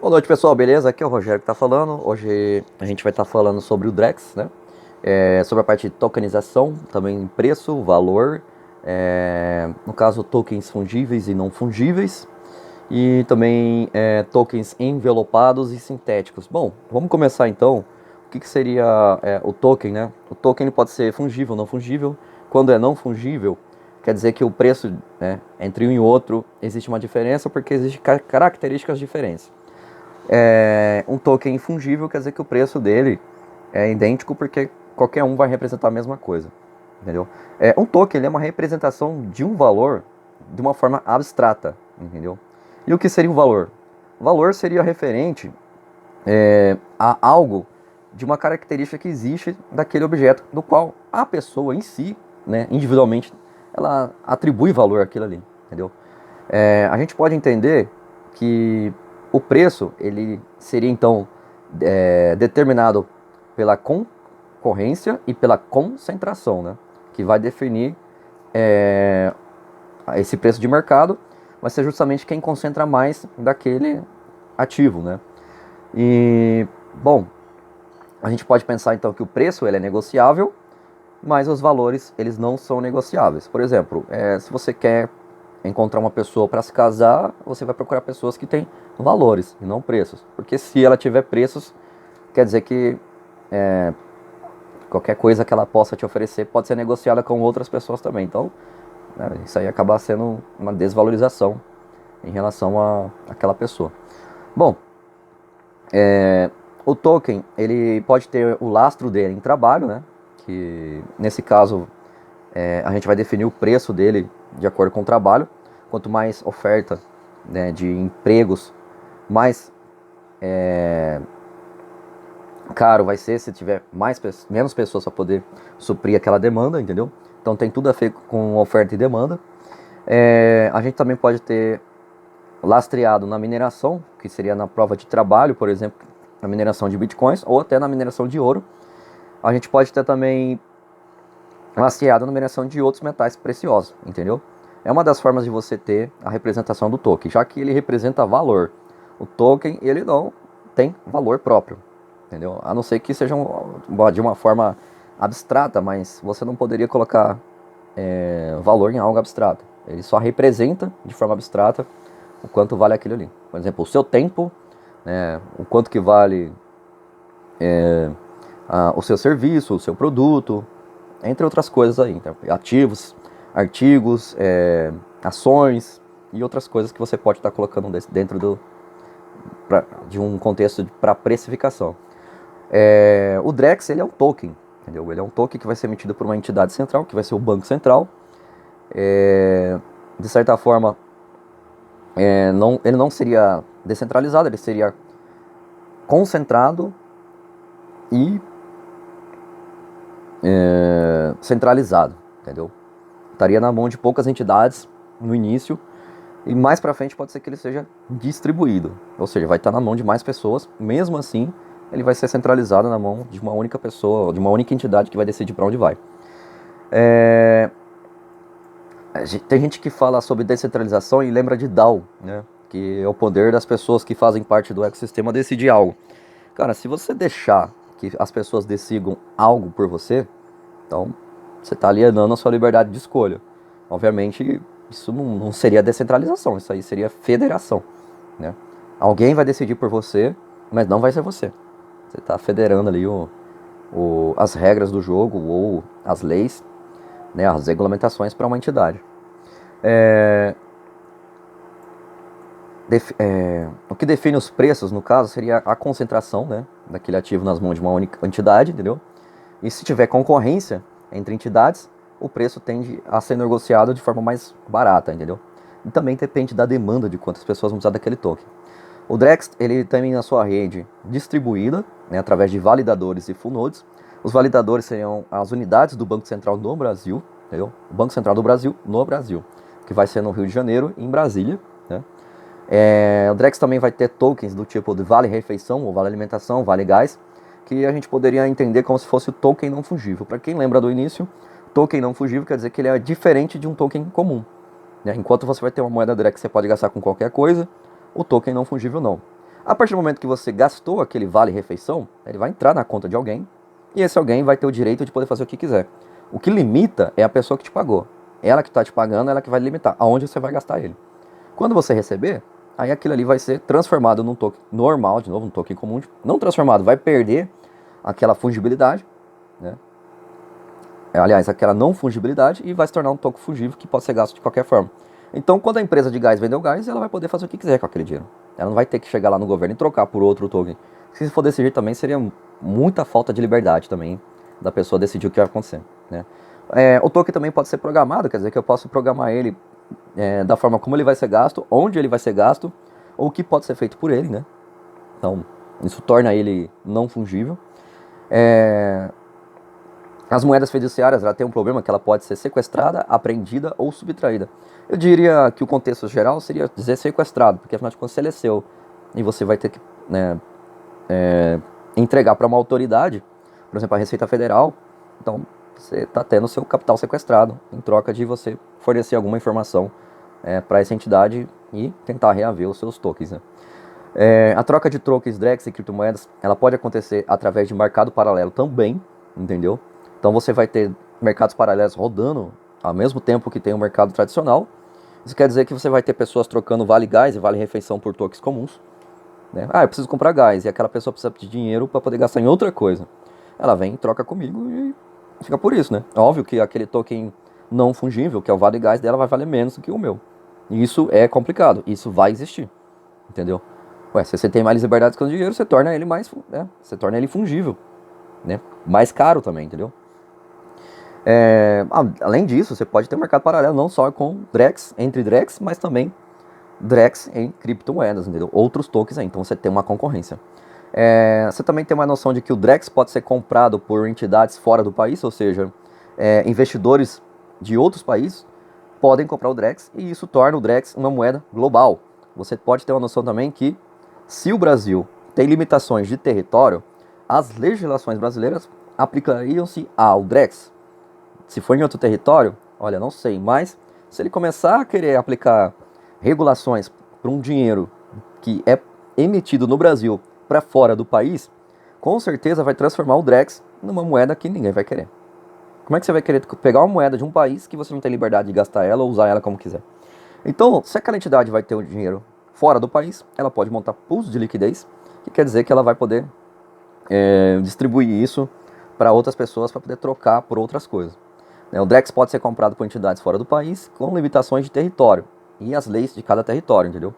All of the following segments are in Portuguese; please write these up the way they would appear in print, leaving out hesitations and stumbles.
Boa noite, pessoal, beleza? Aqui é o Rogério que está falando. Hoje a gente vai estar falando sobre o Drex, né? Sobre a parte de tokenização, também preço, valor, no caso tokens fungíveis e não fungíveis, e também tokens envelopados e sintéticos. Bom, vamos começar então. O que seria o token, né? O token ele pode ser fungível ou não fungível. Quando é não fungível, quer dizer que o preço, né, entre um e outro existe uma diferença porque existem características diferentes. Um token fungível quer dizer que o preço dele é idêntico porque qualquer um vai representar a mesma coisa, entendeu? Um token ele é uma representação de um valor de uma forma abstrata, entendeu? E o que seria o valor? O valor seria referente a algo de uma característica que existe daquele objeto, do qual a pessoa em si, né, individualmente, ela atribui valor àquilo ali, entendeu? A gente pode entender que o preço ele seria então determinado pela concorrência e pela concentração, né? Que vai definir esse preço de mercado, vai ser justamente quem concentra mais daquele ativo, né? E bom, a gente pode pensar então que o preço ele é negociável, mas os valores eles não são negociáveis. Por exemplo, se você quer encontrar uma pessoa para se casar, você vai procurar pessoas que têm valores e não preços. Porque se ela tiver preços, quer dizer que qualquer coisa que ela possa te oferecer pode ser negociada com outras pessoas também. Então, né, isso aí acaba sendo uma desvalorização em relação àquela pessoa. Bom, o token ele pode ter o lastro dele em trabalho, né? Que nesse caso a gente vai definir o preço dele de acordo com o trabalho. Quanto mais oferta, né, de empregos, mais caro vai ser se tiver menos pessoas para poder suprir aquela demanda, entendeu? Então tem tudo a ver com oferta e demanda. A gente também pode ter lastreado na mineração, que seria na prova de trabalho, por exemplo, na mineração de bitcoins ou até na mineração de ouro. A gente pode ter também lastreado na mineração de outros metais preciosos, entendeu? É uma das formas de você ter a representação do token, já que ele representa valor. O token, ele não tem valor próprio, entendeu? A não ser que seja de uma forma abstrata, mas você não poderia colocar valor em algo abstrato. Ele só representa de forma abstrata o quanto vale aquilo ali. Por exemplo, o seu tempo, né, o quanto que vale o seu serviço, o seu produto, entre outras coisas aí, então, ativos, artigos, ações e outras coisas que você pode estar colocando dentro de um contexto para precificação. O Drex ele é um token, entendeu? Ele é um token que vai ser emitido por uma entidade central, que vai ser o Banco Central. De certa forma, ele não seria descentralizado, ele seria concentrado e centralizado, entendeu? Estaria na mão de poucas entidades no início e mais para frente pode ser que ele seja distribuído, ou seja, vai estar na mão de mais pessoas. Mesmo assim, ele vai ser centralizado na mão de uma única pessoa, de uma única entidade que vai decidir para onde vai. Tem gente que fala sobre descentralização e lembra de DAO, né? Que é o poder das pessoas que fazem parte do ecossistema decidir algo. Cara, se você deixar que as pessoas decidam algo por você, então você está alienando a sua liberdade de escolha. Obviamente, isso não seria descentralização, isso aí seria federação, né? Alguém vai decidir por você, mas não vai ser você. Você está federando ali as regras do jogo ou as leis, né, as regulamentações para uma entidade. O que define os preços, no caso, seria a concentração, né, daquele ativo nas mãos de uma única entidade, entendeu? E se tiver concorrência entre entidades, o preço tende a ser negociado de forma mais barata, entendeu? E também depende da demanda de quantas pessoas vão usar daquele token. O Drex, ele tem na sua rede distribuída, né, através de validadores e full nodes. Os validadores seriam as unidades do Banco Central no Brasil, entendeu? O Banco Central do Brasil no Brasil, que vai ser no Rio de Janeiro e em Brasília, né? O Drex também vai ter tokens do tipo de Vale Refeição, ou Vale Alimentação, Vale Gás, que a gente poderia entender como se fosse o token não fungível. Para quem lembra do início, token não fungível quer dizer que ele é diferente de um token comum, né? Enquanto você vai ter uma moeda Drex que você pode gastar com qualquer coisa, o token não fungível não. A partir do momento que você gastou aquele vale-refeição, ele vai entrar na conta de alguém, e esse alguém vai ter o direito de poder fazer o que quiser. O que limita é a pessoa que te pagou. Ela que está te pagando, ela que vai limitar aonde você vai gastar ele. Quando você receber, aí aquilo ali vai ser transformado num token normal, de novo, num token comum. Não transformado, vai perder aquela fungibilidade, né? Aliás, aquela não fungibilidade, e vai se tornar um token fungível que pode ser gasto de qualquer forma. Então, quando a empresa de gás vender o gás, ela vai poder fazer o que quiser com aquele dinheiro. Ela não vai ter que chegar lá no governo e trocar por outro token. Se for desse jeito também, seria muita falta de liberdade também da pessoa decidir o que vai acontecer, né? O token também pode ser programado, quer dizer que eu posso programar ele da forma como ele vai ser gasto, onde ele vai ser gasto, ou o que pode ser feito por ele, né? Então, isso torna ele não fungível. As moedas fiduciárias, ela tem um problema que ela pode ser sequestrada, apreendida ou subtraída. Eu diria que o contexto geral seria dizer sequestrado, porque afinal de contas você é seu e você vai ter que, né, entregar para uma autoridade, por exemplo, a Receita Federal. Então, você está tendo seu capital sequestrado em troca de você fornecer alguma informação para essa entidade e tentar reaver os seus tokens, né? A troca de tokens, DREX e criptomoedas, ela pode acontecer através de mercado paralelo também, entendeu? Então você vai ter mercados paralelos rodando ao mesmo tempo que tem o mercado tradicional. Isso quer dizer que você vai ter pessoas trocando vale gás e vale refeição por tokens comuns, né? Eu preciso comprar gás, e aquela pessoa precisa de dinheiro para poder gastar em outra coisa. Ela vem, troca comigo e fica por isso, né? Óbvio que aquele token não fungível, que é o vale gás dela, vai valer menos do que o meu. E isso é complicado, isso vai existir, entendeu? Se você tem mais liberdade com o dinheiro, você torna ele mais, né? Você torna ele fungível, né? Mais caro também, entendeu? Além disso, você pode ter um mercado paralelo não só com DREX, entre DREX, mas também DREX em criptomoedas, entendeu? Outros tokens aí, então você tem uma concorrência. Você também tem uma noção de que o DREX pode ser comprado por entidades fora do país, ou seja, investidores de outros países podem comprar o DREX, e isso torna o DREX uma moeda global. Você pode ter uma noção também que, se o Brasil tem limitações de território, as legislações brasileiras aplicariam-se ao DREX. Se for em outro território, olha, não sei, mas se ele começar a querer aplicar regulações para um dinheiro que é emitido no Brasil para fora do país, com certeza vai transformar o DREX numa moeda que ninguém vai querer. Como é que você vai querer pegar uma moeda de um país que você não tem liberdade de gastar ela ou usar ela como quiser? Então, se aquela entidade vai ter o dinheiro fora do país, ela pode montar pools de liquidez, que quer dizer que ela vai poder distribuir isso para outras pessoas para poder trocar por outras coisas. O DREX pode ser comprado por entidades fora do país com limitações de território e as leis de cada território, entendeu?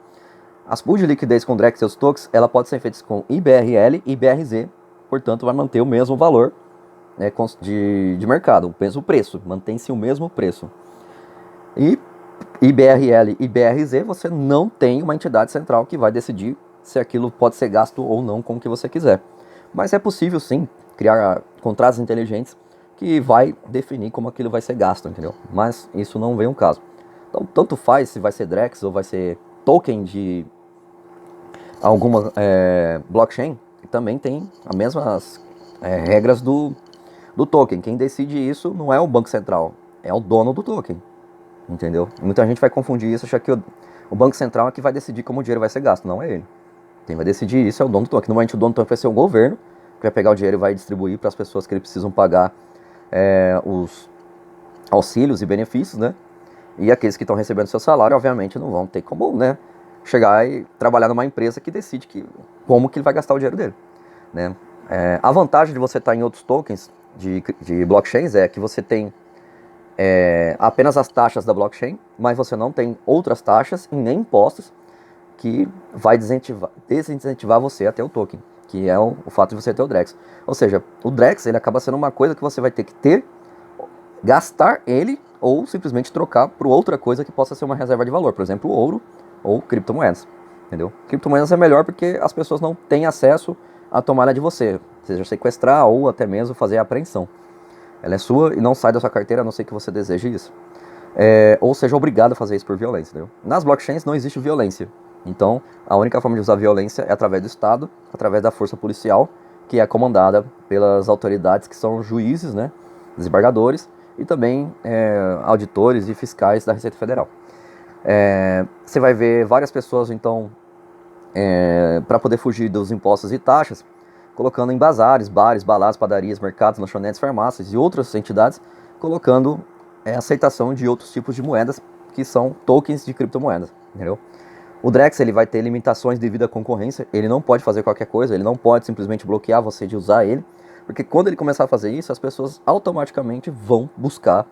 As pools de liquidez com DREX e seus tokens, ela pode ser feita com IBRL e IBRZ, portanto vai manter o mesmo valor, né, de mercado, o mesmo preço, mantém-se o mesmo preço. E IBRL e IBRZ, você não tem uma entidade central que vai decidir se aquilo pode ser gasto ou não com o que você quiser. Mas é possível sim criar contratos inteligentes que vai definir como aquilo vai ser gasto, entendeu? Mas isso não vem ao caso. Então, tanto faz se vai ser DREX ou vai ser token de alguma blockchain, também tem as mesmas regras do token. Quem decide isso não é o Banco Central, é o dono do token, entendeu? Muita gente vai confundir isso, achar que o Banco Central é que vai decidir como o dinheiro vai ser gasto, não é ele. Quem vai decidir isso é o dono do token. Normalmente o dono do token vai ser o governo, que vai pegar o dinheiro e vai distribuir para as pessoas que ele precisam pagar os auxílios e benefícios, né? E aqueles que estão recebendo seu salário, obviamente, não vão ter como, né, chegar e trabalhar numa empresa que decide como que ele vai gastar o dinheiro dele, né? A vantagem de você estar em outros tokens de blockchains é que você tem apenas as taxas da blockchain, mas você não tem outras taxas e nem impostos que vai desincentivar você a ter o token, que é o fato de você ter o DREX. Ou seja, o DREX ele acaba sendo uma coisa que você vai ter que ter, gastar ele ou simplesmente trocar por outra coisa que possa ser uma reserva de valor, por exemplo, ouro ou criptomoedas, entendeu? Criptomoedas é melhor porque as pessoas não têm acesso a tomar ela de você, seja sequestrar ou até mesmo fazer a apreensão. Ela é sua e não sai da sua carteira, a não ser que você deseje isso. Ou seja obrigado a fazer isso por violência, entendeu? Nas blockchains não existe violência. Então, a única forma de usar violência é através do Estado, através da força policial, que é comandada pelas autoridades que são juízes, né, desembargadores, e também auditores e fiscais da Receita Federal. Você vai ver várias pessoas, então, para poder fugir dos impostos e taxas, colocando em bazares, bares, baladas, padarias, mercados, lanchonetes, farmácias e outras entidades, colocando aceitação de outros tipos de moedas, que são tokens de criptomoedas, entendeu? O Drex ele vai ter limitações devido à concorrência, ele não pode fazer qualquer coisa, ele não pode simplesmente bloquear você de usar ele, porque quando ele começar a fazer isso, as pessoas automaticamente vão buscar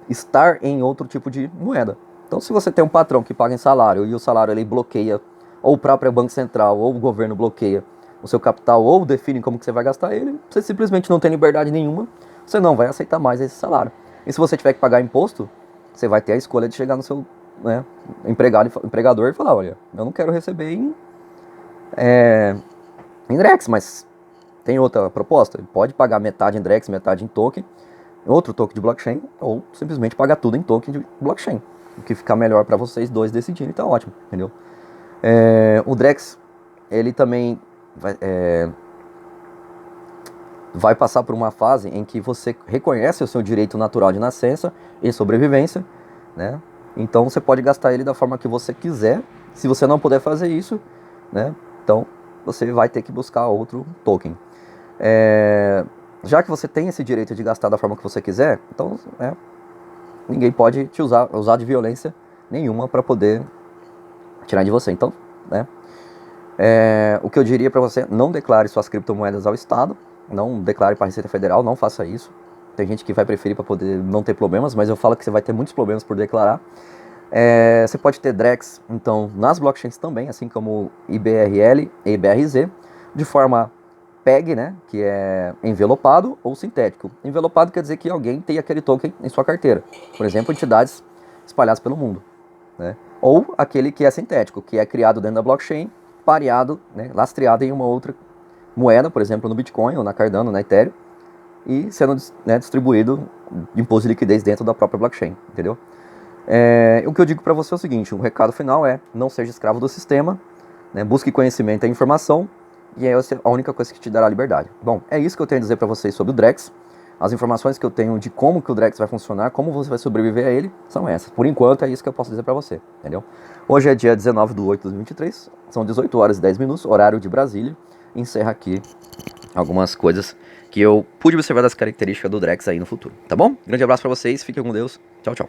estar em outro tipo de moeda. Então, se você tem um patrão que paga em salário e o salário ele bloqueia, ou o próprio Banco Central, ou o governo bloqueia o seu capital, ou define como que você vai gastar ele, você simplesmente não tem liberdade nenhuma, você não vai aceitar mais esse salário. E se você tiver que pagar imposto, você vai ter a escolha de chegar no seu empregador e falar, olha, eu não quero receber em Drex, mas tem outra proposta, ele pode pagar metade em Drex, metade em token, outro token de blockchain, ou simplesmente pagar tudo em token de blockchain. O que ficar melhor para vocês dois decidirem, tá ótimo, entendeu? O Drex, ele também vai passar por uma fase em que você reconhece o seu direito natural de nascença e sobrevivência, né? Então você pode gastar ele da forma que você quiser. Se você não puder fazer isso, né? Então você vai ter que buscar outro token. Já que você tem esse direito de gastar da forma que você quiser, então ninguém pode te usar de violência nenhuma para poder tirar de você. Então, o que eu diria para você, não declare suas criptomoedas ao Estado, não declare para a Receita Federal, não faça isso. Tem gente que vai preferir para poder não ter problemas, mas eu falo que você vai ter muitos problemas por declarar. Você pode ter Drex, então, nas blockchains também, assim como IBRL e IBRZ, de forma PEG, né, que é envelopado ou sintético. Envelopado quer dizer que alguém tem aquele token em sua carteira. Por exemplo, entidades espalhadas pelo mundo, né? Ou aquele que é sintético, que é criado dentro da blockchain, pareado, né, lastreado em uma outra moeda, por exemplo, no Bitcoin, ou na Cardano, na Ethereum, e sendo distribuído de imposto de liquidez dentro da própria blockchain, entendeu? O que eu digo para você é o seguinte, o recado final é, não seja escravo do sistema, né, busque conhecimento e informação, e essa é a única coisa que te dará liberdade. Bom, é isso que eu tenho a dizer para vocês sobre o Drex. As informações que eu tenho de como que o Drex vai funcionar, como você vai sobreviver a ele, são essas. Por enquanto, é isso que eu posso dizer para você, entendeu? Hoje é dia 19/8 de 2023, são 18 horas e 10 minutos, horário de Brasília. Encerra aqui algumas coisas que eu pude observar das características do Drex aí no futuro, tá bom? Grande abraço para vocês, fiquem com Deus, tchau, tchau.